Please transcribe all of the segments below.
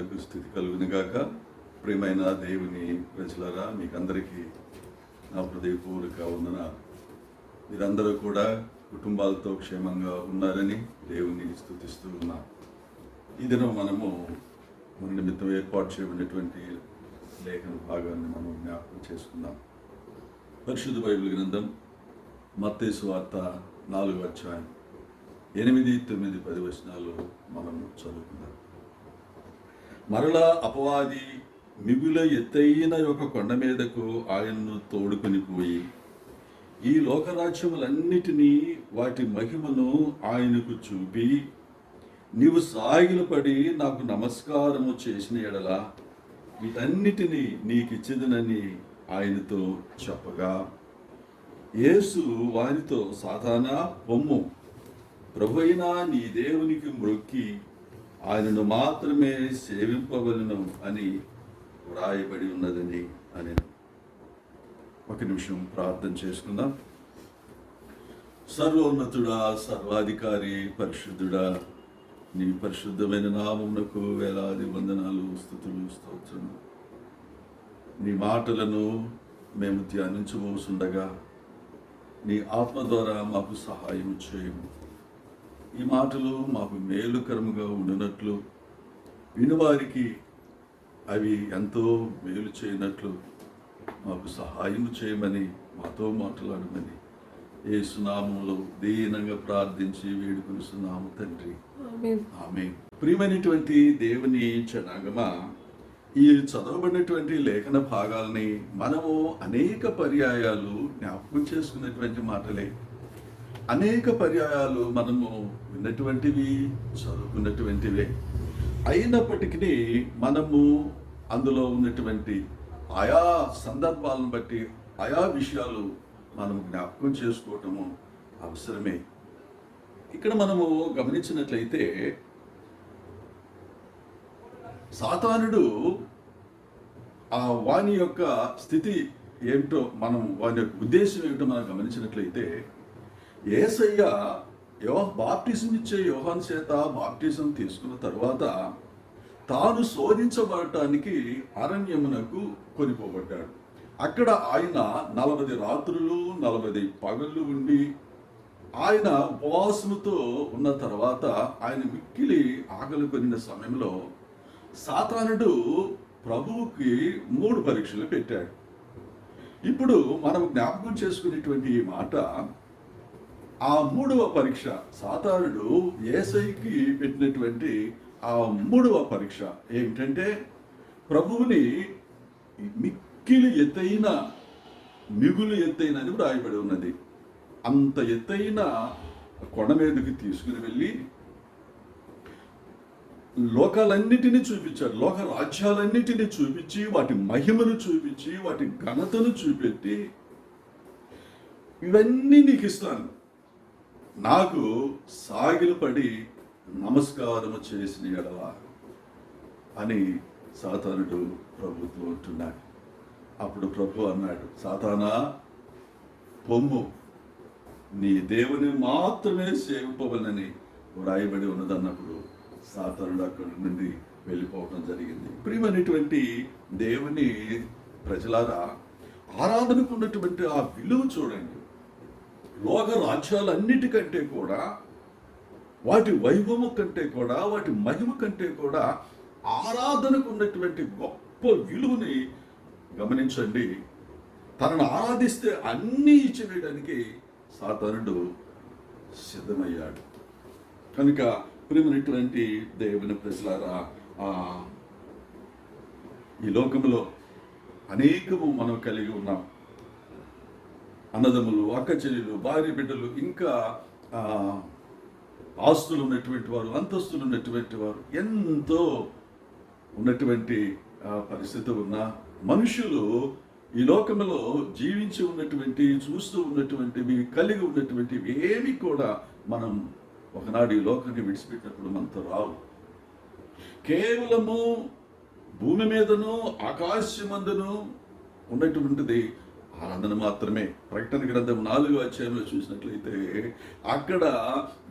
నామమునకు స్తుతి కలుగును గాక. ప్రియమైన దేవుని ప్రజలారా, మీకందరికీ నా హృదయపూర్వక వందనాలు. మీరందరూ కూడా కుటుంబాలతో క్షేమంగా ఉన్నారని దేవుని స్తుతిస్తూ ఉన్నాం. ఈ దినం మనము మన నిమిత్తం ఏర్పాటు చేయబడినటువంటి లేఖన భాగాన్ని మనం జ్ఞాపకం చేసుకుందాం. పరిశుద్ధ బైబిల్ గ్రంథం మత్తయి సువార్త 4వ అధ్యాయం 8, 9, 10 వచనాలు మనము చదువుకుందాం. మరలా అపవాది మిగుల ఎత్తైన ఒక కొండ మీదకు ఆయన్ను తోడుకొని పోయి ఈ లోకరాజ్యములన్నిటినీ వాటి మహిమను ఆయనకు చూపి, నీవు సాగిలపడి నాకు నమస్కారము చేసిన ఎడల వీటన్నిటినీ నీకిచ్చేదనని ఆయనతో చెప్పగా, యేసు వారితో, సాతానా పొమ్ము, ప్రభువైన నీ దేవునికి మ్రొక్కి ఆయనను మాత్రమే సేవింపవలను అని వ్రాయబడి ఉన్నదని అని. ఒక నిమిషం ప్రార్థన చేసుకుందాం. సర్వోన్నతుడా, సర్వాధికారి, పరిశుద్ధుడా, నీ పరిశుద్ధమైన నామమునకు వేలాది వందనాలు, స్తుతులు, స్తోత్రము. నీ మాటలను మేము ధ్యానించబోతుండగా నీ ఆత్మ ద్వారా మాకు సహాయం చేయము. ఈ మాటలు మాకు మేలుకరముగా ఉండినట్లు, వినువారికి అవి ఎంతో మేలు చేయనట్లు మాకు సహాయం చేయమని, మాతో మాట్లాడమని యేసు నామములో దీనంగా ప్రార్థించి వేడుకొనుచున్నాము తండ్రి, ఆమేన్. ప్రియమైనటువంటి దేవుని జనాంగమా, ఈ చదవబడినటువంటి లేఖన భాగాల్ని మనము అనేక పర్యాయాలు జ్ఞాపకం చేసుకున్నటువంటి మాటలే. అనేక పర్యాయాలు మనము విన్నటువంటివి, చదువుకున్నటువంటివే. అయినప్పటికీ మనము అందులో ఉన్నటువంటి ఆయా సందర్భాలను బట్టి ఆయా విషయాలు మనం జ్ఞాపకం చేసుకోవటము అవసరమే. ఇక్కడ మనము గమనించినట్లయితే సాతానుడు వాని యొక్క స్థితి ఏమిటో, మనం వాని యొక్క ఉద్దేశం ఏమిటో మనం గమనించినట్లయితే, యేసయ్య బాప్టిజం ఇచ్చే యోహాను చేత బాప్టిజం తీసుకున్న తర్వాత తాను శోధించబడటానికి అరణ్యమునకు కొనిపోబడ్డాడు. అక్కడ ఆయన 40 రాత్రులు 40 పగళ్ళు ఉండి ఆయన ఉపవాసముతో ఉన్న తర్వాత ఆయన మిక్కిలి ఆకలి కొనిన సమయంలో సాతానుడు ప్రభువుకి 3 పరీక్షలు పెట్టాడు. ఇప్పుడు మనం జ్ఞాపకం చేసుకునేటువంటి ఈ మాట, ఆ 3వ పరీక్ష, సాతానుడు యేసయ్యకి పెట్టినటువంటి ఆ 3వ పరీక్ష ఏమిటంటే, ప్రభువుని మిక్కిలి ఎత్తైన, మిగులు ఎత్తైన అని వ్రాయబడి ఉన్నది. అంత ఎత్తైన కొండ మీదకి తీసుకుని వెళ్ళి లోకాలన్నిటినీ చూపించాడు. లోక రాజ్యాలన్నిటినీ చూపించి, వాటి మహిమను చూపించి, వాటి ఘనతను చూపెట్టి, ఇవన్నీ నీకు ఇస్తాను, నాకు సాగిలపడి నమస్కారము చేసిన ఎడల అని సాతానుడు ప్రభుతో అంటున్నాడు. అప్పుడు ప్రభు అన్నాడు, సాతానా పొమ్ము, నీ దేవుని మాత్రమే సేవింపవలనని వ్రాయబడి ఉన్నదన్నప్పుడు సాతానుడు అక్కడి నుండి వెళ్ళిపోవడం జరిగింది. ప్రియమైనటువంటి దేవుని ప్రజలారా, ఆరాధనకు ఉన్నటువంటి ఆ విలువ చూడండి. లోక రాజ్యాలన్నిటికంటే కూడా, వాటి వైభవం కంటే కూడా, వాటి మహిమ కంటే కూడా ఆరాధనకు ఉన్నటువంటి గొప్ప విలువని గమనించండి. తనను ఆరాధిస్తే అన్నీ ఇచ్చివేయడానికి సాతానుడు సిద్ధమయ్యాడు. కనుక ప్రియమైనటువంటి దేవుని ప్రజలారా, ఈ లోకంలో అనేకము మనం కలిగి ఉన్నాం. అన్నదమ్ములు, అక్క చెల్లెలు, భార్య బిడ్డలు, ఇంకా ఆస్తులు ఉన్నటువంటి వారు, అంతస్తులు ఉన్నటువంటి వారు, ఎంతో ఉన్నటువంటి పరిస్థితి ఉన్న మనుషులు ఈ లోకంలో జీవించి ఉన్నటువంటి, చూస్తూ ఉన్నటువంటివి, కలిగి ఉన్నటువంటివి ఏమి కూడా మనం ఒకనాడు ఈ లోకాన్ని విడిచిపెట్టినప్పుడు మనతో రావు. కేవలము భూమి మీదను ఆకాశమందును ఉన్నటువంటిది ఆరాధన మాత్రమే. ప్రకటన గ్రంథం 4వ అధ్యాయంలో చూసినట్లయితే అక్కడ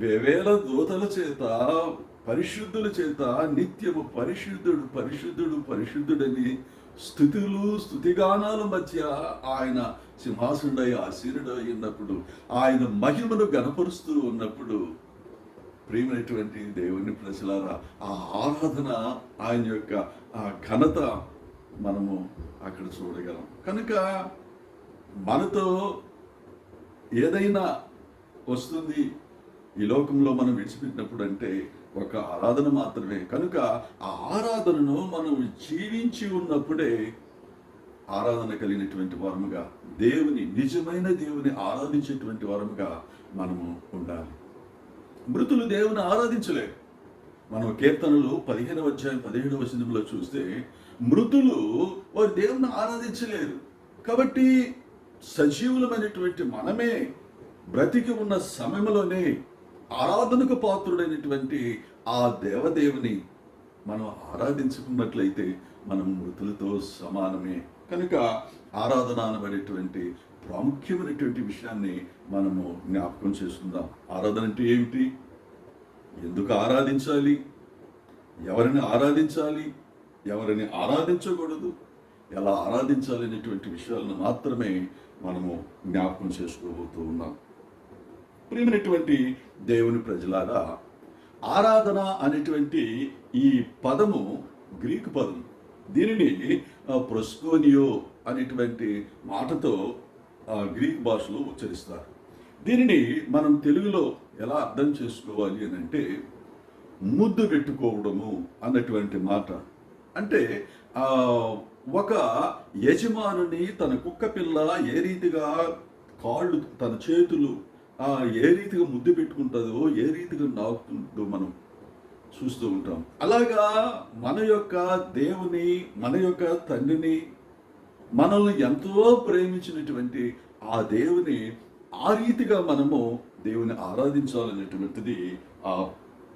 వేవేల దూతల చేత పరిశుద్ధుల చేత నిత్యము పరిశుద్ధుడు పరిశుద్ధుడు పరిశుద్ధుడని స్తుతిగానాల మధ్య ఆయన సింహాసనుడై ఆసీనుడై ఉన్నప్పుడు, ఆయన మహిమను గణపరుస్తూ ఉన్నప్పుడు, ప్రియమైనటువంటి దేవుని ప్రజలారా, ఆ ఆరాధన, ఆయన యొక్క ఆ ఘనత మనము అక్కడ చూడగలం. కనుక మనతో ఏదైనా వస్తుంది ఈ లోకంలో మనం విడిచిపెట్టినప్పుడు అంటే ఒక ఆరాధన మాత్రమే. కనుక ఆ ఆరాధనను మనం జీవించి ఉన్నప్పుడే ఆరాధన కలిగినటువంటి వారముగా, దేవుని నిజమైన దేవుని ఆరాధించేటువంటి వారముగా మనము ఉండాలి. మృతులు దేవుని ఆరాధించలేరు. మనం కీర్తనలు 15వ అధ్యాయం 17వ వచనంలో చూస్తే మృతులు వారు దేవుని ఆరాధించలేరు. కాబట్టి సజీవులమైనటువంటి మనమే బ్రతికి ఉన్న సమయంలోనే ఆరాధనకు పాత్రుడైనటువంటి ఆ దేవదేవుని మనం ఆరాధించుకున్నట్లయితే మనం మృతులతో సమానమే. కనుక ఆరాధన అనబడేటువంటి ప్రాముఖ్యమైనటువంటి విషయాన్ని మనము జ్ఞాపకం చేసుకుందాం. ఆరాధన అంటే ఏమిటి? ఎందుకు ఆరాధించాలి? ఎవరిని ఆరాధించాలి? ఎవరిని ఆరాధించకూడదు? ఎలా ఆరాధించాలి అనేటువంటి విషయాలను మాత్రమే మనము జ్ఞాపకం చేసుకోబోతూ ఉన్నాం. ప్రియమైనటువంటి దేవుని ప్రజలారా, ఆరాధన అనేటువంటి ఈ పదము గ్రీకు పదం. దీనిని ప్రొస్కోనియో అనేటువంటి మాటతో గ్రీక్ భాషలో ఉచ్చరిస్తారు. దీనిని మనం తెలుగులో ఎలా అర్థం చేసుకోవాలి అని అంటే ముద్దు పెట్టుకోవడము అన్నటువంటి మాట. అంటే ఒక యజమానుని తన కుక్క పిల్ల ఏ రీతిగా కాళ్ళు, తన చేతులు ఏ రీతిగా ముద్దు పెట్టుకుంటుందో, ఏ రీతిగా నాకుతుందో మనం చూస్తూ ఉంటాం. అలాగా మన యొక్క దేవుని, మన యొక్క తండ్రిని, మనల్ని ఎంతో ప్రేమించినటువంటి ఆ దేవుని ఆ రీతిగా మనము దేవుని ఆరాధించాలనేటువంటిది ఆ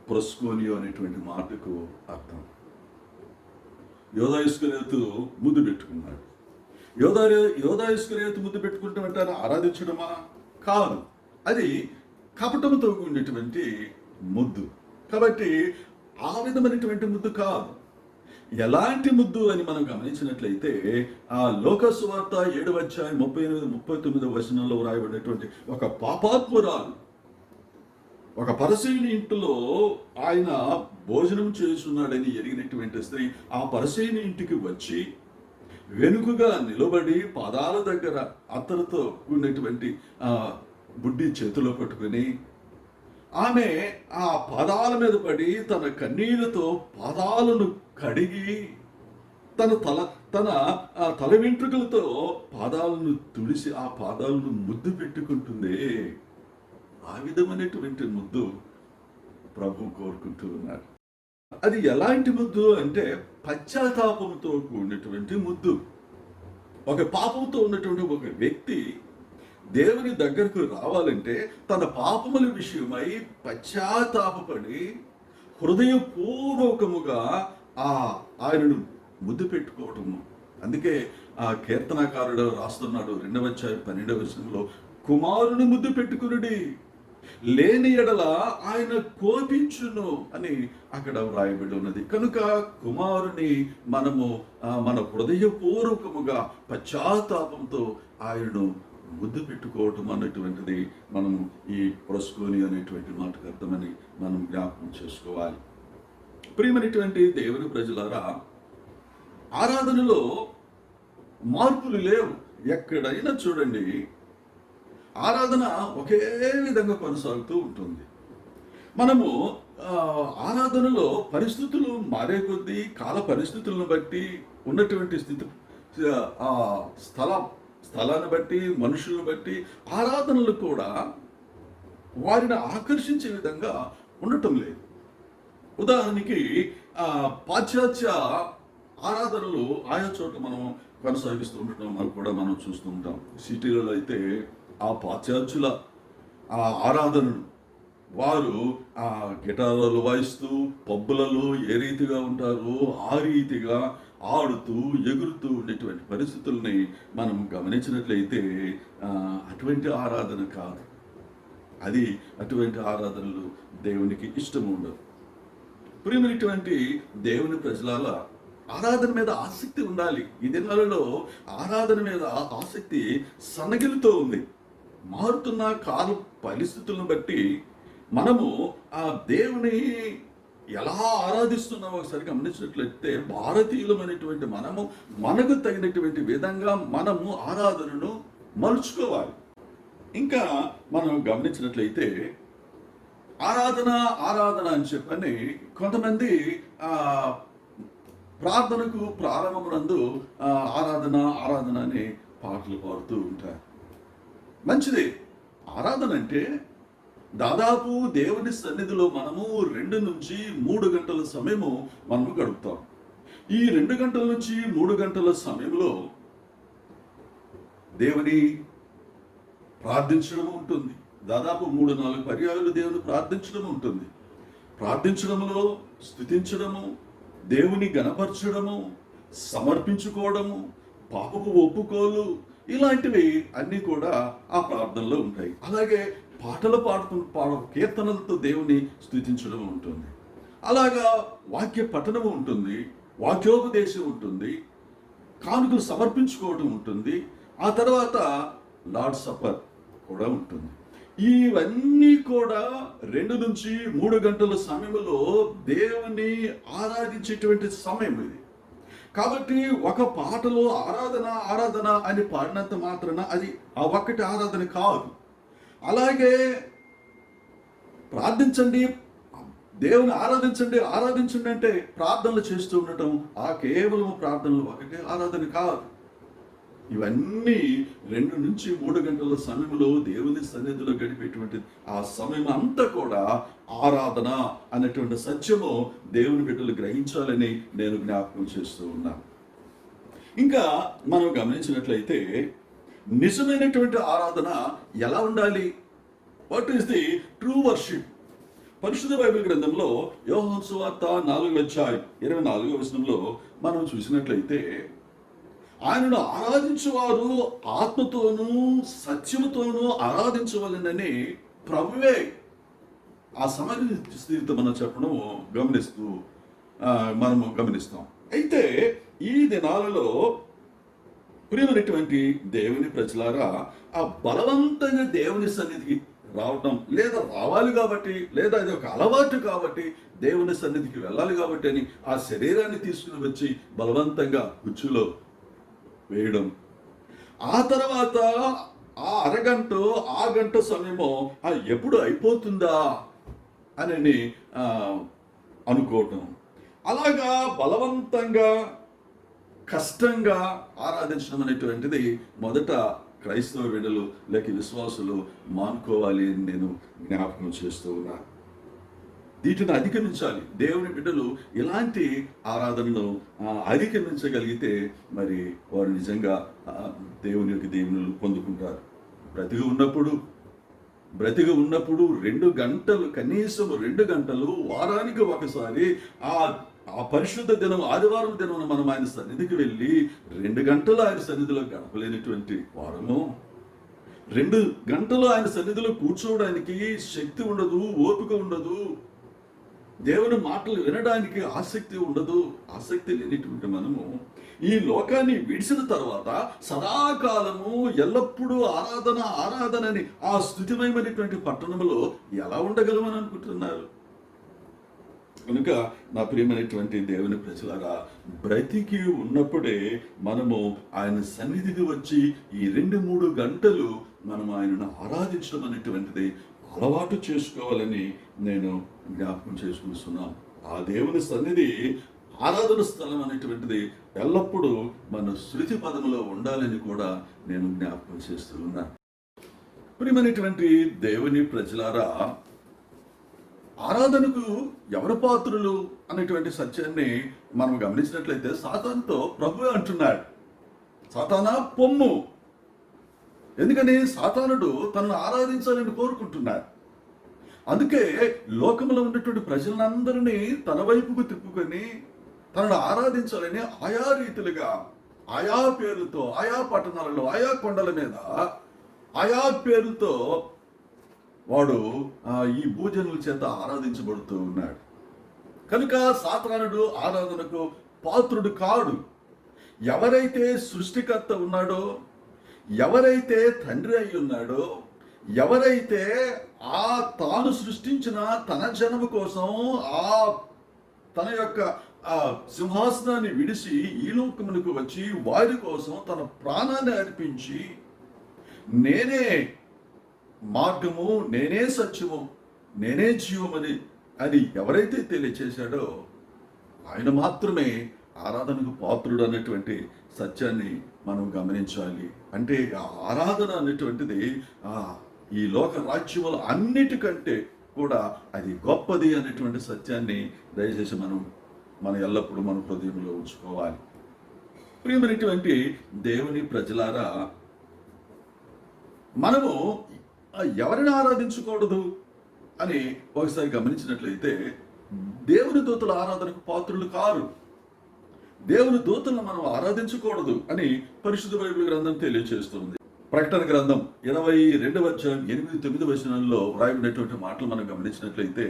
ప్రొస్కోనియో అనేటువంటి మాటకు అర్థం. యోధా ఇస్కరియోతు ముద్దు పెట్టుకున్నాడు. యోధా ఇస్కరియోతు ముద్దు పెట్టుకుంటాం అంటే ఆరాధించడమా? కాదు, అది కపటముతో కూడినటువంటి ముద్దు. కాబట్టి ఆ విధమైనటువంటి ముద్దు కాదు. ఎలాంటి ముద్దు అని మనం గమనించినట్లయితే ఆ లోకాసు సువార్త 7వ అధ్యాయం 38-39 వచనంలో వ్రాయబడినటువంటి ఒక పాపాత్మురాలు, ఒక పరిసయ్యుని ఇంటిలో ఆయన భోజనం చేస్తున్నాడని ఎరిగినటువంటి స్త్రీ ఆ పరిసయ్యుని ఇంటికి వచ్చి వెనుకగా నిలబడి పాదాల దగ్గర అత్తరుతో కూడినటువంటి బుడ్డి చేతిలో పట్టుకుని ఆమె ఆ పాదాల మీద పడి తన కన్నీళ్లతో పాదాలను కడిగి తన తల వెంట్రుకలతో పాదాలను తుడిసి ఆ పాదాలను ముద్దు పెట్టుకుంటుంది. ఆ విధమైనటువంటి ముద్దు ప్రభు కోరుకుంటూ ఉన్నారు. అది ఎలాంటి ముద్దు అంటే పశ్చాత్తాపంతో కూడినటువంటి ముద్దు. ఒక పాపంతో ఉన్నటువంటి ఒక వ్యక్తి దేవుని దగ్గరకు రావాలంటే తన పాపముల విషయమై పశ్చాత్తాపపడి హృదయపూర్వకముగా ఆయనను ముద్దు పెట్టుకోవటము. అందుకే ఆ కీర్తనకారుడు రాస్తున్నాడు 2వ అధ్యాయం 12వ వచనంలో, కుమారుని ముద్దు పెట్టుకునుడి, లేని ఎడల ఆయన కోపించును అని అక్కడ వ్రాయబడి ఉన్నది. కనుక కుమారుని మనము మన హృదయపూర్వకముగా పశ్చాత్తాపంతో ఆయనను ముద్దు పెట్టుకోవటం అన్నటువంటిది మనము ఈ ప్రొస్కోని అనేటువంటి మాటకు అర్థమని మనం జ్ఞాపకం చేసుకోవాలి. ప్రియమైనటువంటి దేవుని ప్రజలారా, ఆరాధనలో మార్పులు లేవు. ఎక్కడైనా చూడండి, ఆరాధన ఒకే విధంగా కొనసాగుతూ ఉంటుంది. మనము ఆరాధనలో పరిస్థితులు మారే కొద్దీ, కాల పరిస్థితులను బట్టి, ఉన్నటువంటి స్థితి, స్థలాన్ని బట్టి, మనుషులను బట్టి ఆరాధనలు కూడా వారిని ఆకర్షించే విధంగా ఉండటం లేదు. ఉదాహరణకి పాశ్చాత్య ఆరాధనలు ఆయా చోట మనం కొనసాగిస్తూ ఉండటం కూడా మనం చూస్తూ ఉంటాం. సిటీలలో అయితే ఆ పాశ్చాత్యుల ఆరాధనను వారు గిటార్లు వాయిస్తూ పబ్బులలో ఏ రీతిగా ఉంటారో ఆ రీతిగా ఆడుతూ ఎగురుతూ ఉండేటువంటి పరిస్థితుల్ని మనం గమనించినట్లయితే అటువంటి ఆరాధన కాదు. అది అటువంటి ఆరాధనలు దేవునికి ఇష్టం ఉండదు. ప్రియమైనటువంటి దేవుని ప్రజలారా, ఆరాధన మీద ఆసక్తి ఉండాలి. ఈ దినాలలో ఆరాధన మీద ఆసక్తి సన్నగిలుతూ ఉంది. మారుతున్న కాల పరిస్థితులను బట్టి మనము ఆ దేవుని ఎలా ఆరాధిస్తున్నామో ఒకసారి గమనించినట్లయితే, భారతీయులమైనటువంటి మనము మనకు తగినటువంటి విధంగా మనము ఆరాధనను మలుచుకోవాలి. ఇంకా మనం గమనించినట్లయితే ఆరాధన ఆరాధన అని చెప్పని కొంతమంది ప్రార్థనకు ప్రారంభమునందు ఆరాధన ఆరాధన అని పాటలు పాడుతూ ఉంటారు. మంచిది. ఆరాధన అంటే దాదాపు దేవుని సన్నిధిలో మనము 2 నుంచి 3 గంటల సమయము మనము గడుపుతాం. ఈ 2 గంటల నుంచి 3 గంటల సమయంలో దేవుని ప్రార్థించడం ఉంటుంది. దాదాపు 3-4 పర్యాయాలు దేవుని ప్రార్థించడం ఉంటుంది. ప్రార్థించడంలో స్తుతించడము, దేవుని గణపరచడము, సమర్పించుకోవడము, పాపపు ఒప్పుకోలు, ఇలాంటివి అన్నీ కూడా ఆ ప్రార్థనలో ఉంటాయి. అలాగే పాటలు కీర్తనలతో దేవుని స్తుతించడం ఉంటుంది. అలాగా వాక్య పఠనము ఉంటుంది, వాక్యోపదేశం ఉంటుంది, కానుకలు సమర్పించుకోవడం ఉంటుంది. ఆ తర్వాత లార్డ్ సప్పర్ కూడా ఉంటుంది. ఇవన్నీ కూడా 2 నుంచి 3 గంటల సమయంలో దేవుని ఆరాధించేటువంటి సమయం ఇది. కాబట్టి ఒక పాటలో ఆరాధన ఆరాధన అని పాడినంత మాత్రాన అది ఆ ఒక్కటి ఆరాధన కాదు. అలాగే ప్రార్థించండి, దేవుని ఆరాధించండి ఆరాధించండి అంటే ప్రార్థనలు చేస్తూ ఉండటం ఆ కేవలం ప్రార్థనలు ఒకటే ఆరాధన కాదు. ఇవన్నీ 2 నుంచి 3 గంటల సమయంలో దేవుని సన్నిధిలో గడిపేటువంటి ఆ సమయం అంతా కూడా ఆరాధన అనేటువంటి సత్యము దేవుని బిడ్డలు గ్రహించాలని నేను జ్ఞాపకం చేస్తూ ఉన్నాను. ఇంకా మనం గమనించినట్లయితే నిజమైనటువంటి ఆరాధన ఎలా ఉండాలి? What is the true worship? పరిశుద్ధ బైబిల్ గ్రంథంలో యోహాను సువార్త 4:24 మనం చూసినట్లయితే, ఆయనను ఆరాధించేవారు ఆత్మతోనూ సత్యముతోనూ ఆరాధించవలెనని ప్రభువే ఆ సమగ్ర స్థితితో మనం చెప్పడం మనము గమనిస్తాం. అయితే ఈ దినాలలో ప్రియమైనటువంటి దేవుని ప్రజలారా, ఆ బలవంతంగా దేవుని సన్నిధికి రావటం, లేదా రావాలి కాబట్టి, లేదా అది ఒక అలవాటు కాబట్టి దేవుని సన్నిధికి వెళ్ళాలి కాబట్టి అని ఆ శరీరాన్ని తీసుకుని వచ్చి బలవంతంగా కుర్చీలో వేయడం, ఆ తర్వాత ఆ అరగంట ఆ గంట సమయమో ఎప్పుడు అయిపోతుందా అని అనుకోవటం, అలాగా బలవంతంగా కష్టంగా ఆరాధించడం అనేటువంటిది మొదట క్రైస్తవ బిడ్డలు లేక విశ్వాసులు మానుకోవాలి అని నేను జ్ఞాపకం చేస్తూ ఉన్నాను. వీటిని అధిగమించాలి. దేవుని బిడ్డలు ఇలాంటి ఆరాధనను అధిగమించగలిగితే మరి వారు నిజంగా దేవుని యొక్క దీవెనలు పొందుకుంటారు. బ్రతికి ఉన్నప్పుడు 2 గంటలు, కనీసం 2 గంటలు వారానికి ఒకసారి ఆ పరిశుద్ధ దినం ఆదివారం దినం మనం ఆయన సన్నిధికి వెళ్ళి 2 గంటలు ఆయన సన్నిధిలో గడపలేనటువంటి వారము, 2 గంటలు ఆయన సన్నిధిలో కూర్చోవడానికి శక్తి ఉండదు, ఓపిక ఉండదు, దేవుని మాటలు వినడానికి ఆసక్తి ఉండదు. ఆసక్తి లేనిటువంటి మనము ఈ లోకాన్ని విడిచిన తర్వాత సదాకాలము ఎల్లప్పుడూ ఆరాధన ఆరాధనని ఆ స్తుతిమయమైనటువంటి పట్టణంలో ఎలా ఉండగలమని అనుకుంటున్నారు? కనుక నా ప్రియమైనటువంటి దేవుని ప్రజలారా, బ్రతికి ఉన్నప్పుడే మనము ఆయన సన్నిధికి వచ్చి ఈ 2-3 గంటలు మనం ఆయనను ఆరాధించడం అనేటువంటిది అలవాటు చేసుకోవాలని నేను జ్ఞాపకం చేసుకుంటున్నాను. ఆ దేవుని సన్నిధి ఆరాధన స్థలం అనేటువంటిది ఎల్లప్పుడూ మన శృతి పదములో ఉండాలని కూడా నేను జ్ఞాపకం చేస్తూ ఉన్నాను. ప్రియమైనటువంటి దేవుని ప్రజలారా, ఆరాధనకు ఎవరు పాత్రులు అనేటువంటి సత్యాన్ని మనం గమనించినట్లయితే సాతానుతో ప్రభువే అంటున్నాడు, సాతానా పొమ్ము. ఎందుకని? సాతానుడు తనను ఆరాధించాలని కోరుకుంటున్నాడు. అందుకే లోకంలో ఉన్నటువంటి ప్రజలందరినీ తన వైపుకు తిప్పుకొని తనను ఆరాధించాలని ఆయా రీతిలుగా, ఆయా పేర్లతో, ఆయా పట్టణాలలో, ఆయా కొండల మీద ఆయా పేర్లతో వాడు ఈ భూజనుల చేత ఆరాధించబడుతూ ఉన్నాడు. కనుక సాతానుడు ఆరాధనకు పాత్రుడు కాడు. ఎవరైతే సృష్టికర్త ఉన్నాడో, ఎవరైతే తండ్రి అయి ఉన్నాడో, ఎవరైతే తాను సృష్టించిన తన జనము కోసం తన యొక్క సింహాసనాన్ని విడిచి ఈ లోకమునకు వచ్చి వారి కోసం తన ప్రాణాన్ని అర్పించి నేనే మార్గము, నేనే సత్యము, నేనే జీవమని అని ఎవరైతే తెలియచేశాడో ఆయన మాత్రమే ఆరాధనకు పాత్రుడు అనేటువంటి సత్యాన్ని మనం గమనించాలి. అంటే ఆ ఆరాధన అనేటువంటిది ఈ లోక రాజ్యములు అన్నిటికంటే కూడా అది గొప్పది అనేటువంటి సత్యాన్ని దయచేసి మనం ఎల్లప్పుడూ మన హృదయంలో ఉంచుకోవాలి. ప్రియమైనటువంటి దేవుని ప్రజలారా, మనము ఎవరిని ఆరాధించకూడదు అని ఒకసారి గమనించినట్లయితే దేవుని దూతల ఆరాధనకు పాత్రులు కారు. దేవుని దూతలను మనం ఆరాధించకూడదు అని పరిశుద్ధ బైబిల్ గ్రంథం తెలియజేస్తుంది. ప్రకటన గ్రంథం 22:8-9 వచనాల్లో వ్రాయబడినటువంటి మాటలు మనం గమనించినట్లయితే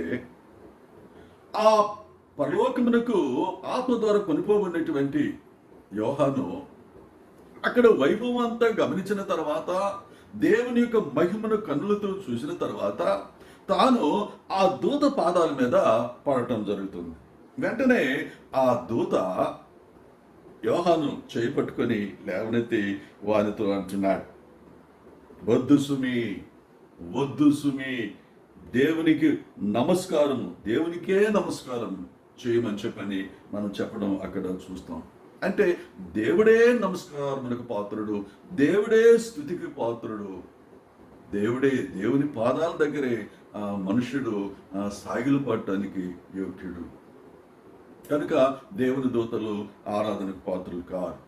ఆ పరలోకమునకు ఆత్మ ద్వారా కొనిపోబడినటువంటి యోహాను అక్కడ వైభవం అంతా గమనించిన తర్వాత, దేవుని యొక్క మహిమను కన్నులతో చూసిన తర్వాత తాను ఆ దూత పాదాల మీద పడటం జరుగుతుంది. వెంటనే ఆ దూత యోహాను చేపట్టుకొని లేవనెత్తి వారితో అంటున్నాడు, వద్దు సుమి, వద్దు సుమి, దేవునికి నమస్కారం, దేవునికే నమస్కారం చేయమని చెప్పని మనం చెప్పడం అక్కడ చూస్తాం. అంటే దేవుడే నమస్కారమునకు పాత్రుడు, దేవుడే స్తుతికి పాత్రుడు, దేవుని పాదాల దగ్గరే మనుషుడు సాగిలు పడటానికి యోగ్యుడు. కనుక దేవుని దూతలు ఆరాధనకు పాత్రులు కారు.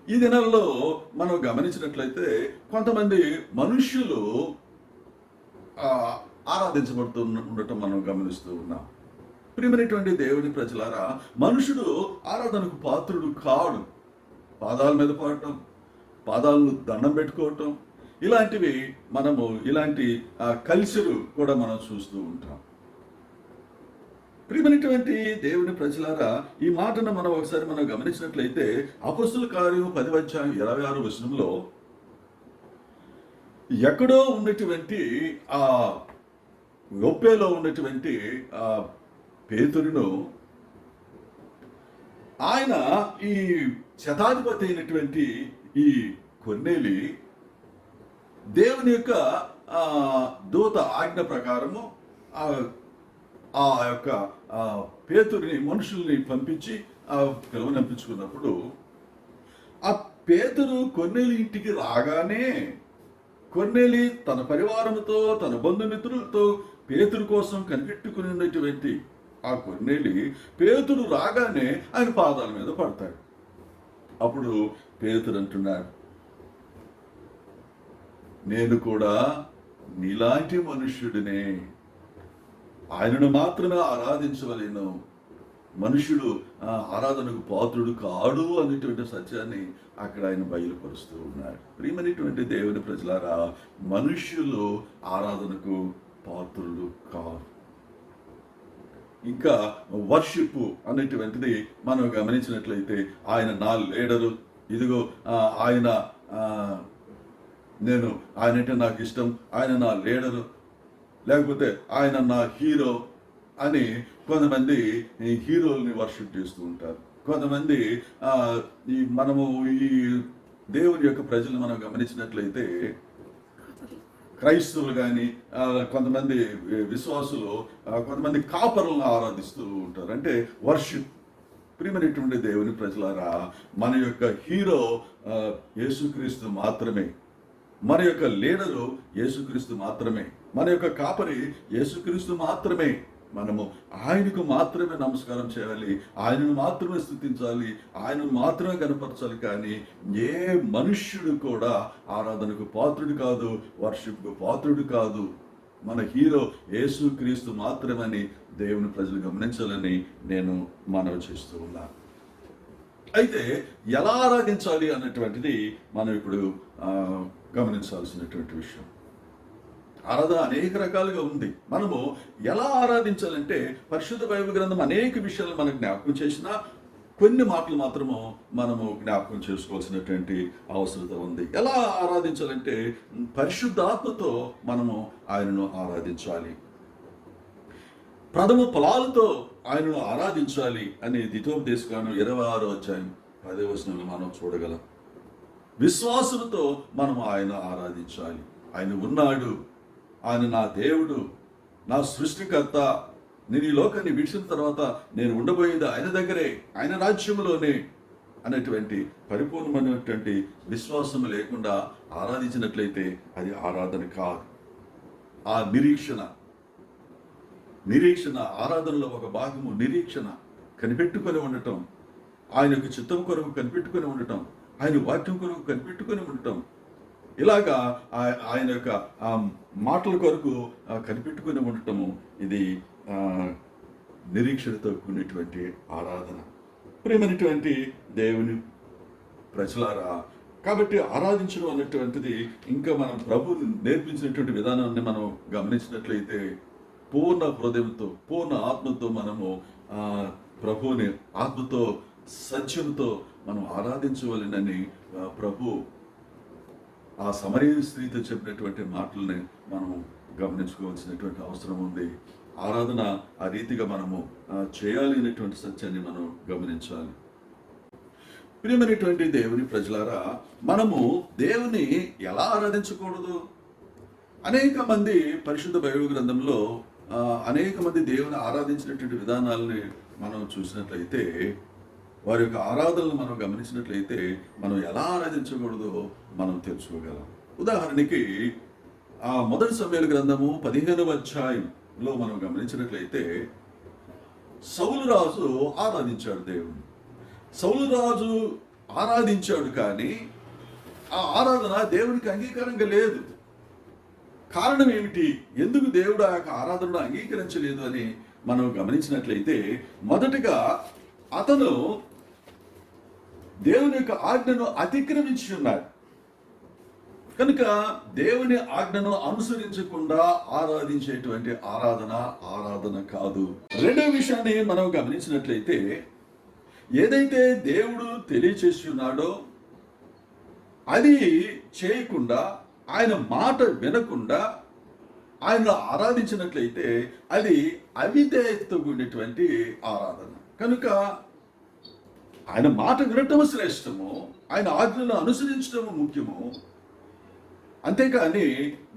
ఈ దినాల్లో మనం గమనించినట్లయితే కొంతమంది మనుష్యులు ఆరాధించబడుతూ ఉండటం మనం గమనిస్తూ ఉన్నాం. ప్రియమైనటువంటి దేవుని ప్రజలారా, మనుషుడు ఆరాధనకు పాత్రుడు కాడు. పాదాల మీద పడటం, పాదాలను దండం పెట్టుకోవటం, ఇలాంటి కల్చరు కూడా మనం చూస్తూ ఉంటాం. ప్రియమైనటువంటి దేవుని ప్రజలారా, ఈ మాటను మనం ఒకసారి గమనించినట్లయితే అపొస్తలుల కార్యం 10:26 వచనంలో ఎక్కడో ఉన్నటువంటి యొప్పేలో ఉన్నటువంటి పేతురును ఆయన ఈ శతాధిపతి అయినటువంటి ఈ కొర్నేలి దేవుని యొక్క దూత ఆజ్ఞ ప్రకారము ఆ యొక్క పేతురిని మనుషుల్ని పంపించి పిలువనంపించుకున్నప్పుడు ఆ పేతురు కొర్నేలి ఇంటికి రాగానే కొర్నేలి తన పరివారంతో, తన బంధుమిత్రులతో పేతురు కోసం కనిపెట్టుకుని ఉన్నటువంటి ఆ కొర్నేలి పేతురు రాగానే ఆయన పాదాల మీద పడతాడు. అప్పుడు పేతురు అంటున్నాడు, నేను కూడా నీలాంటి మనుష్యుడినే, ఆయనను మాత్రమే ఆరాధించవలేను, మనుషుడు ఆరాధనకు పాత్రుడు కాడు అనేటువంటి సత్యాన్ని అక్కడ ఆయన బయలుపరుస్తూ ఉన్నాడు. ప్రియమైనటువంటి దేవుని ప్రజలారా, మనుష్యులు ఆరాధనకు పాత్రులు కారు. ఇంకా వర్షిప్ అనేటువంటిది మనం గమనించినట్లయితే ఆయన నా లీడరు, ఇదిగో ఆయనంటే నాకు ఇష్టం, ఆయన నా లీడరు, లేకపోతే ఆయన నా హీరో అని కొంతమంది హీరోల్ని వర్షిప్ చేస్తూ ఉంటారు. కొంతమంది ఈ దేవుని యొక్క ప్రజలను మనం గమనించినట్లయితే క్రైస్తవులు కానీ కొంతమంది విశ్వాసులు కొంతమంది కాపరులను ఆరాధిస్తూ ఉంటారు. అంటే వర్షిప్. ప్రియమైనటువంటి దేవుని ప్రజలారా, మన యొక్క హీరో యేసుక్రీస్తు మాత్రమే, మన యొక్క లీడరు యేసుక్రీస్తు మాత్రమే, మన యొక్క కాపరి యేసుక్రీస్తు మాత్రమే. మనము ఆయనకు మాత్రమే నమస్కారం చేయాలి, ఆయనను మాత్రమే స్తుతించాలి, ఆయనను మాత్రమే కనపరచాలి. కానీ ఏ మనుష్యుడు కూడా ఆరాధనకు పాత్రుడు కాదు, వర్షిప్కు పాత్రుడు కాదు. మన హీరో యేసుక్రీస్తు మాత్రమని దేవుని ప్రజలు గమనించాలని నేను మనవి చేస్తూ ఉన్నాను. అయితే ఎలా ఆరాధించాలి అన్నటువంటిది మనం ఇప్పుడు గమనించాల్సినటువంటి విషయం. ఆరాధన అనేక రకాలుగా ఉంది. మనము ఎలా ఆరాధించాలంటే పరిశుద్ధ బైబిల్ గ్రంథం అనేక విషయాలు మనకు జ్ఞాపకం చేసినా కొన్ని మాటలు మాత్రము మనము జ్ఞాపకం చేసుకోవాల్సినటువంటి అవసరత ఉంది. ఎలా ఆరాధించాలంటే పరిశుద్ధాత్మతో మనము ఆయనను ఆరాధించాలి. ప్రథమ ఫలాలతో ఆయనను ఆరాధించాలి అని ద్వితోపదేశకాండం 26వ అధ్యాయం 10వ వచనంలో మనం చూడగలం. విశ్వాసంతో మనం ఆయన ఆరాధించాలి. ఆయన ఉన్నాడు, ఆయన నా దేవుడు, నా సృష్టికర్త, నేను ఈ లోకాన్ని విడిచిన తర్వాత నేను ఉండబోయేది ఆయన దగ్గరే, ఆయన రాజ్యంలోనే అనేటువంటి పరిపూర్ణమైనటువంటి విశ్వాసం లేకుండా ఆరాధించినట్లయితే అది ఆరాధన కాదు. ఆ నిరీక్షణ ఆరాధనలో ఒక భాగము నిరీక్షణ, కనిపెట్టుకొని ఉండటం, ఆయన యొక్క చిత్తం కొరకు కనిపెట్టుకొని ఉండటం, ఆయన వాక్యం కొరకు కనిపెట్టుకొని ఉండటం, ఇలాగా ఆయన యొక్క మాటల కొరకు కనిపెట్టుకుని ఉండటము, ఇది నిరీక్షణతో కూడినటువంటి ఆరాధన. ప్రేమైనటువంటి దేవుని ప్రజలారా, కాబట్టి ఆరాధించడం అనేటువంటిది ఇంకా మనం ప్రభు నేర్పించినటువంటి విధానాన్ని మనం గమనించినట్లయితే పూర్ణ హృదయంతో పూర్ణ ఆత్మతో మనము ప్రభువుని ఆత్మతో సత్యంతో మనం ఆరాధించవలెనని ప్రభు ఆ సమరయ స్త్రీతో చెప్పినటువంటి మాటలని మనం గమనించుకోవాల్సినటువంటి అవసరం ఉంది. ఆరాధన ఆ రీతిగా మనము చేయాలి అనేటువంటి సత్యాన్ని మనం గమనించాలి. ప్రియమైనటువంటి దేవుని ప్రజలారా, మనము దేవుని ఎలా ఆరాధించకూడదు? అనేక మంది పరిశుద్ధ బైబిల్ గ్రంథంలో అనేక మంది దేవుని ఆరాధించినటువంటి విధానాలని మనం చూసినట్లయితే, వారి యొక్క ఆరాధనలు మనం గమనించినట్లయితే మనం ఎలా ఆరాధించకూడదో మనం తెలుసుకోగలం. ఉదాహరణకి మొదటి సమూయేలు గ్రంథము 15వ అధ్యాయంలో మనం గమనించినట్లయితే సౌలు రాజు ఆరాధించాడు దేవుని. సౌలు రాజు ఆరాధించాడు, కానీ ఆ ఆరాధన దేవునికి అంగీకారంగా లేదు. కారణం ఏమిటి? ఎందుకు దేవుడు ఆ యొక్క ఆరాధనను అంగీకరించలేదు అని మనం గమనించినట్లయితే, మొదటగా అతను దేవుని యొక్క ఆజ్ఞను అతిక్రమించి ఉన్నాడు కనుక దేవుని ఆజ్ఞను అనుసరించకుండా ఆరాధించేటువంటి ఆరాధన కాదు. రెండవ విషయాన్ని మనం గమనించినట్లయితే, ఏదైతే దేవుడు తెలియచేసి ఉన్నాడో అది చేయకుండా, ఆయన మాట వినకుండా ఆయన ఆరాధించినట్లయితే అది అవిధేయతతో కూడినటువంటి ఆరాధన. కనుక ఆయన మాట వినటము శ్రేష్టము, ఆయన ఆజ్ఞలను అనుసరించడము ముఖ్యము. అంతేకాని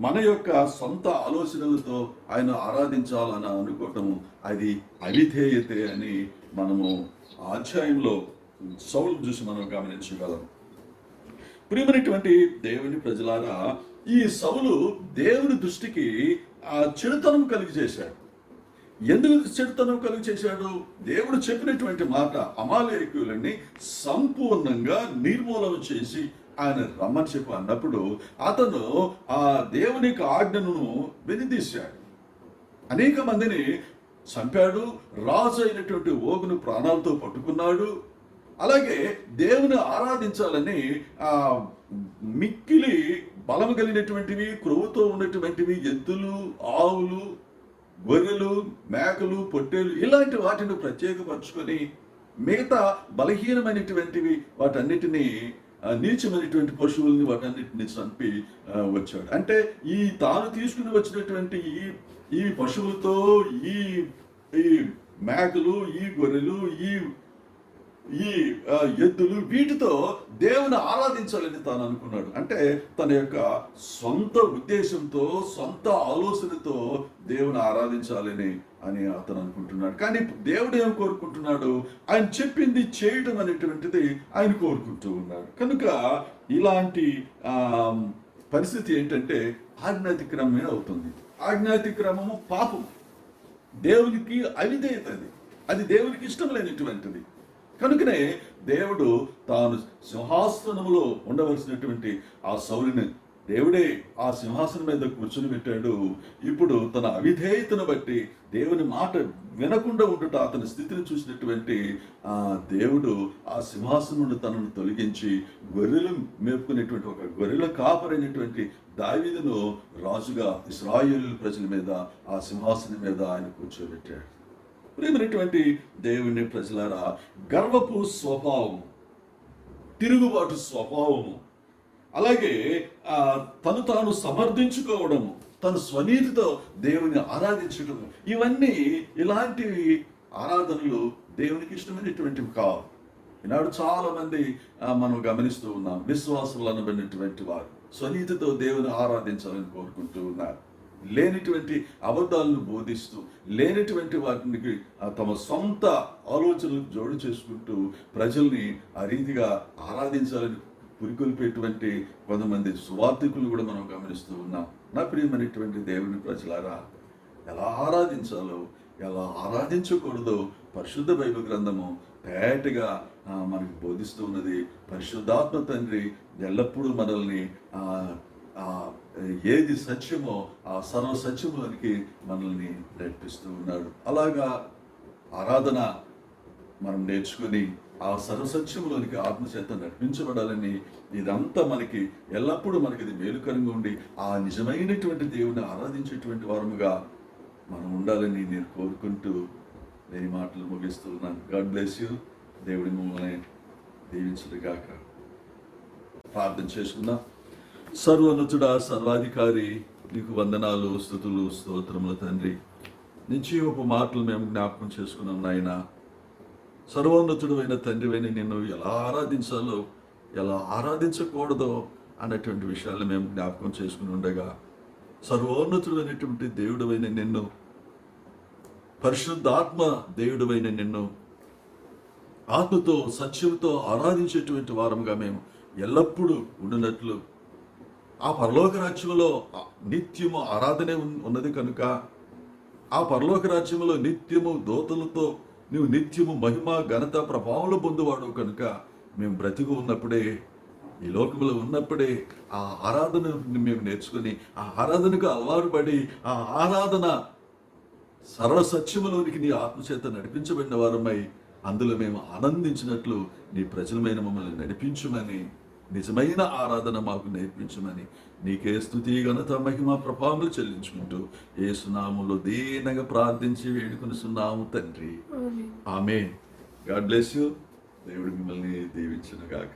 మన యొక్క సొంత ఆలోచనలతో ఆయన ఆరాధించాలని అనుకోవటము అది అవిధేయతే అని మనము అధ్యాయంలో సౌలు చూసి మనం గమనించగలం. ప్రియమైనటువంటి దేవుని ప్రజలారా, ఈ సౌలు దేవుని దృష్టికి చెడుతనం కలిగి చేశాడు. ఎందుకు చెడుతనం కలిగి చేశాడు? దేవుడు చెప్పినటువంటి మాట అమాలేకీయులని సంపూర్ణంగా నిర్మూలన చేసి ఆయన రమ్మని చెప్పి అన్నప్పుడు అతను ఆ దేవుని యొక్క ఆజ్ఞను వెనుదీశాడు, అనేక మందిని చంపాడు, రాజు అయినటువంటి ఓగును ప్రాణాలతో పట్టుకున్నాడు. అలాగే దేవుని ఆరాధించాలని మిక్కిలి బలము కలిగినటువంటివి, క్రొవ్వుతో ఉన్నటువంటివి ఎద్దులు, ఆవులు, గొర్రెలు, మేకలు, పొట్టేలు ఇలాంటి వాటిని ప్రత్యేకపరచుకొని మిగతా బలహీనమైనటువంటివి వాటన్నిటినీ నీచమైనటువంటి పశువుల్ని వాటన్నిటిని చంపి వచ్చాడు. అంటే తాను తీసుకుని వచ్చినటువంటి ఈ పశువులతో ఈ మేకలు, ఈ గొర్రెలు, ఈ ఎద్దులు, వీటితో దేవుని ఆరాధించాలని తాను అనుకున్నాడు. అంటే తన యొక్క సొంత ఉద్దేశంతో, సొంత ఆలోచనతో దేవుని ఆరాధించాలని అని అతను అనుకుంటున్నాడు. కానీ దేవుడు ఏం కోరుకుంటున్నాడు? ఆయన చెప్పింది చేయడం అనేటువంటిది ఆయన కోరుకుంటూ ఉన్నాడు. కనుక ఇలాంటి పరిస్థితి ఏంటంటే ఆజ్ఞాతిక్రమమే అవుతుంది. ఆజ్ఞాతిక్రమము పాపం, దేవునికి అవిధేయత, అది దేవునికి ఇష్టం లేనటువంటిది. కనుకనే దేవుడు తాను సింహాసనములో ఉండవలసినటువంటి ఆ సౌలుని దేవుడే ఆ సింహాసనం మీద కూర్చుని పెట్టాడు. ఇప్పుడు తన అవిధేయతను బట్టి దేవుని మాట వినకుండా ఉండుట అతని స్థితిని చూసినటువంటి ఆ దేవుడు ఆ సింహాసనం నుండి తనను తొలగించి గొర్రెలు మేపుకునేటువంటి ఒక గొర్రెల కాపరైనటువంటి దావీదును రాజుగా ఇశ్రాయేలు ప్రజల మీద ఆ సింహాసనం మీద ఆయన కూర్చోబెట్టాడు. ప్రియమైనటువంటి దేవుని ప్రజలారా, గర్వపు స్వభావం, తిరుగుబాటు స్వభావము, అలాగే తను తాను సమర్థించుకోవడము, తన స్వనీతితో దేవుని ఆరాధించడము, ఇలాంటివి ఆరాధనలు దేవునికి ఇష్టమైనటువంటివి కావు. ఈనాడు చాలా మంది మనం గమనిస్తూ ఉన్నాం, విశ్వాసులు అనబడినటువంటి వారు స్వనీతితో దేవుని ఆరాధించాలని కోరుకుంటూ ఉన్నారు. లేనిటువంటి అబద్ధాలను బోధిస్తూ, లేనిటువంటి వాటికి తమ సొంత ఆలోచనలు జోడు చేసుకుంటూ ప్రజల్ని ఆ రీతిగా ఆరాధించాలని పురికొల్పేటువంటి కొంతమంది సువార్థికులు కూడా మనం గమనిస్తూ ఉన్నాం. నా ప్రియమైనటువంటి దేవుని ప్రజలారా, ఎలా ఆరాధించాలో ఎలా ఆరాధించకూడదో పరిశుద్ధ బైబిల్ గ్రంథము తేటగా మనకు బోధిస్తూ ఉన్నది. పరిశుద్ధాత్మ తండ్రి ఎల్లప్పుడూ మనల్ని ఏది సత్యమో ఆ సర్వ సత్యములోనికి మనల్ని నడిపిస్తూ ఉన్నాడు. అలాగా ఆరాధన మనం నేర్చుకుని ఆ సర్వసత్యంలోనికి ఆత్మచేత నడిపించబడాలని, ఇదంతా మనకి ఎల్లప్పుడూ మనకి ఇది మేలుకరంగా ఉండి ఆ నిజమైనటువంటి దేవుని ఆరాధించేటువంటి వారముగా మనం ఉండాలని నేను కోరుకుంటూ నేను మాటలు ముగిస్తూ ఉన్నాను. God bless you. దేవుడి మిమ్మల్ని దీవించుగాక. ప్రార్థన చేసుకుందాం. సర్వోన్నతుడా, సర్వాధికారి, నీకు వందనాలు, స్తుతులు, స్తోత్రములు తండ్రి. నీ జీవపు మాటలు మేము జ్ఞాపకం చేసుకున్నాం నాయన. సర్వోన్నతుడు అయిన తండ్రివైన నిన్ను ఎలా ఆరాధించాలో ఎలా ఆరాధించకూడదో అన్నటువంటి విషయాలు మేము జ్ఞాపకం చేసుకుని ఉండగా, సర్వోన్నతుడు అయినటువంటి దేవుడవైన నిన్ను, పరిశుద్ధాత్మ దేవుడవైన నిన్ను ఆత్మతో సత్యంతో ఆరాధించేటువంటి వారముగా మేము ఎల్లప్పుడూ ఉండినట్లు, ఆ పరలోక రాజ్యంలో నిత్యము ఆరాధనే ఉన్నది కనుక, ఆ పరలోక రాజ్యంలో నిత్యము దూతలతో నువ్వు నిత్యము మహిమ ఘనత ప్రభావాలు పొందువాడు కనుక, మేము బ్రతికి ఉన్నప్పుడే, ఈ లోకంలో ఉన్నప్పుడే ఆ ఆరాధనని మేము నేర్చుకుని ఆ ఆరాధనకు అలవాటు పడి ఆ ఆరాధన సర్వసత్యములోనికి నీ ఆత్మచేత నడిపించబడిన వారమై అందులో మేము ఆనందించినట్లు నీ ప్రజలమైన మమ్మల్ని నడిపించమని, నిజమైన ఆరాధన మాకు నేర్పించమని నీకే స్తుతి ఘనత మహిమ ప్రభావములు చెల్లించుకుంటూ యేసు నామములో దీనంగా ప్రార్థించి వేడుకొనుచున్నాము తండ్రి. ఆమేన్. God bless you. దేవుడు మిమ్మల్ని దీవించును గాక.